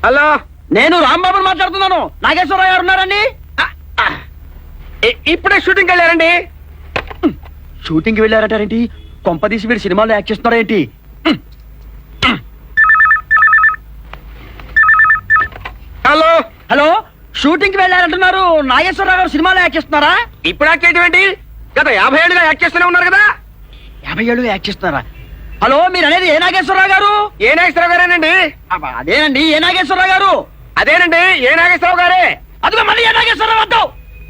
Hello, నేను రాంబాబుని మాట్లాడుతున్నాను. నాగేశ్వరరావు గారు ఉన్నారండి? ఇప్పుడే షూటింగ్ వెళ్ళారండి. షూటింగ్ కి వెళ్ళారటారేంటి? కొంపదీసి వీడు సినిమాలో యాక్ట్ చేస్తున్నారా ఏంటి? హలో హలో, షూటింగ్ కి వెళ్ళారంటున్నారు. నాగేశ్వరరావు గారు సినిమాలో యాక్ట్ చేస్తున్నారా? ఇప్పుడు యాక్ట్ చేయడం ఏంటి? గత 50 ఏళ్ళుగా యాక్ట్ చేస్తూనే ఉన్నారు కదా. 50 ఏళ్ళు యాక్ట్ చేస్తున్నారా? హలో, మీరు అనేది ఏ నాగేశ్వరరావు గారు? ఏ నాగేశ్వరరావు గారేనండి? అదేనండి, ఏ నాగేశ్వరరావు గారు? అదేనండి, ఏ నాగేశ్వరరావు గారే. అదిగో మళ్ళీ ఏ నాగేశ్వరరావు వద్దావు.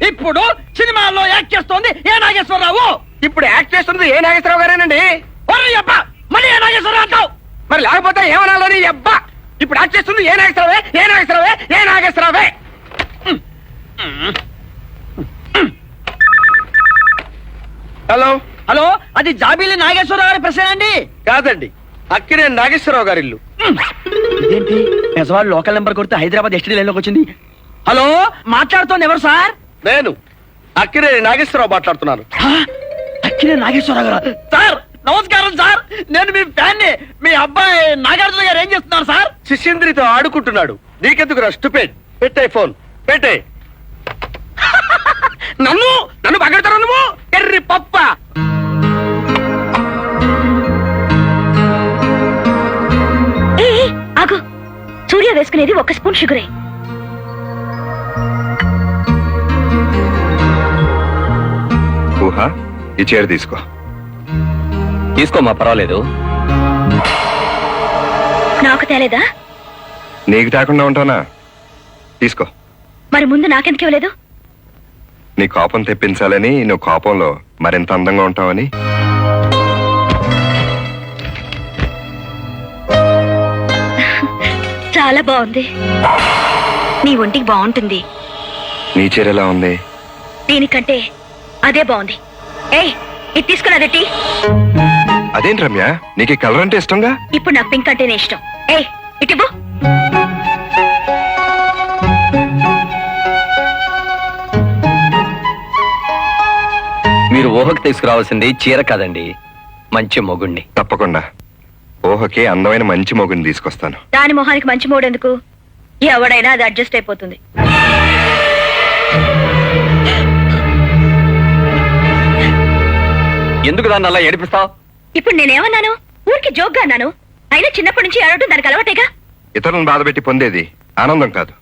ఇప్పుడు సినిమాల్లో యాక్ట్ చేస్తోంది ఏ నాగేశ్వరరావు? ఇప్పుడు యాక్ట్ చేస్తుంది ఏ నాగేశ్వరరావు గారేనండి. అబ్బా, మళ్ళీ ఏ నాగేశ్వరరావు వద్దావు. మరి లేకపోతే ఏమనాలని అబ్బా. ఇప్పుడు యాక్ట్ చేస్తుంది ఏ నాగేశ్వరరావే, ఏ నాగేశ్వరరావే, ఏ నాగేశ్వరరావే. హలో హలో, అది జాబిల్లి నాగేశ్వరరావు గారి ప్రశ్న అండి? కాదండి, అక్కినే నాగేశ్వరరావు గారి ఇల్లు. ఇదేంటి, పెసవాళ్ళు లోకల్ నెంబర్ కొడితే హైదరాబాద్ ఎస్టీ లైన్ లోకి వచ్చింది. హలో, మాట్లాడుతోంది ఎవరు సార్? నేను అక్కినే నాగేశ్వరరావు మాట్లాడుతున్నాను. అక్కినే నాగేశ్వరరావు గారు? సార్ నమస్కారం సార్, నేను మీ ఫ్యాన్ని. మీ అబ్బాయి నాగార్జున గారు ఏం చేస్తున్నారు సార్? శిష్యంద్రితో ఆడుకుంటున్నాడు. నీకెందుకు స్టూపిడ్? పెట్టే ఫోన్ పెట్టే. నన్ను పగడతారు నువ్వు, ఎర్రి పప్ప. ఆగు, సూర్య వేసుకునేది 1 స్పూన్ షుగరే. ఊహా, ఈ చీర తీసుకో. తీసుకోమా, పర్వాలేదు. నాకు తేలేదా? నీకు తాకుండా ఉంటానా? తీసుకో. మరి ముందు నాకెందుకు ఇవ్వలేదు? నీ కోపం తెప్పించాలని, నువ్వు కోపంలో మరింత అందంగా ఉంటావని. చాలా బాగుంది. నీ ఒంటికి బాగుంటుంది. నీ చీర ఎలా ఉంది? దీనికంటే అదే బాగుంది. ఏయ్, ఇది తీసుకున్నదెట్టి. అదేంటి రమ్య, నీకు ఈ కలర్ అంటే ఇష్టంగా? ఇప్పుడు నాకు పింక్ అంటేనే ఇష్టం. ఏయ్, ఇటివ్వు. మీరు ఊహకు తీసుకురావాల్సింది చీర కాదండి, మంచి మొగుణ్ణి. తప్పకుండా. ఊహకి అందమైన మంచి మొగుని తీసుకొస్తాను. దాని మొహానికి మంచి మూడెందుకు? ఎవడైనా అది అడ్జస్ట్ అయిపోతుంది. ఎందుకు దాన్ని అలా ఏడిపిస్తావు? ఇప్పుడు నేనేమన్నాను? ఊరికి జోక్గా అన్నాను. అయినా చిన్నప్పటి నుంచి ఏడవటం దానికి అలవాటేగా. ఇతరులను బాధపెట్టి పొందేది ఆనందం కాదు.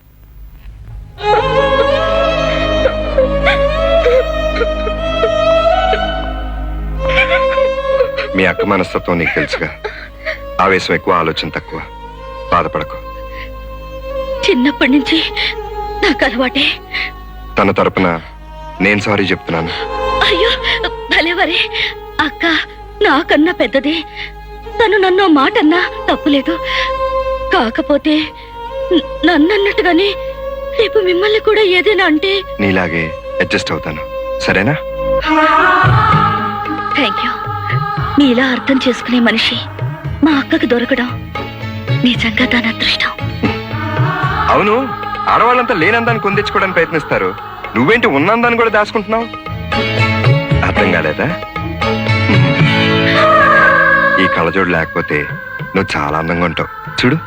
మీ అక్క మనస్తత్వం నీకు తెలుసుగా. ఆవేశం ఎక్కువ, ఆలోచన తక్కువ. బాధపడకు. చిన్నప్పటి నుంచి నాకు అలవాటే. తన తరపున నేను సారీ చెప్తున్నాను. అయ్యో భలేవరే, అక్క నాకన్నా పెద్దది. తను నన్ను మాట అన్నా తప్పులేదు. కాకపోతే నన్నట్టుగానే రేపు మిమ్మల్ని కూడా ఏదైనా అంటే నీలాగే అడ్జస్ట్ అవుతాను, సరేనా? Thank you. నీలా అర్థం చేసుకునే మనిషి మా అక్కకు దొరకడం నిజంగా దాని అదృష్టం. అవును, ఆడవాళ్ళంతా లేనందాన్ని కొందించుకోవడానికి ప్రయత్నిస్తారు. నువ్వేంటి ఉన్నందాన్ని కూడా దాచుకుంటున్నావు? అర్థం కాలేదా? ఈ కళ్ళజోడు లేకపోతే నువ్వు చాలా అందంగా ఉంటావు. చూడు,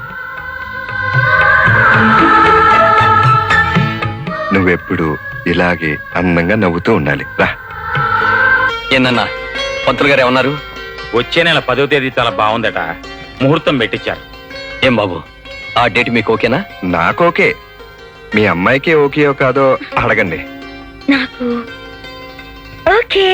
నువ్వెప్పుడు ఇలాగే అందంగా నవ్వుతూ ఉండాలి. రా. ఏందన్నా, పంతులు గారు ఏమన్నారు? వచ్చే నెల 10వ తేదీ చాలా బాగుందట, ముహూర్తం పెట్టించారు. ఏం బాబు, ఆ డేట్ మీకు ఓకేనా? నాకు ఓకే. మీ అమ్మాయికి ఓకేయో కాదో అడగండి. నాకు ఓకే.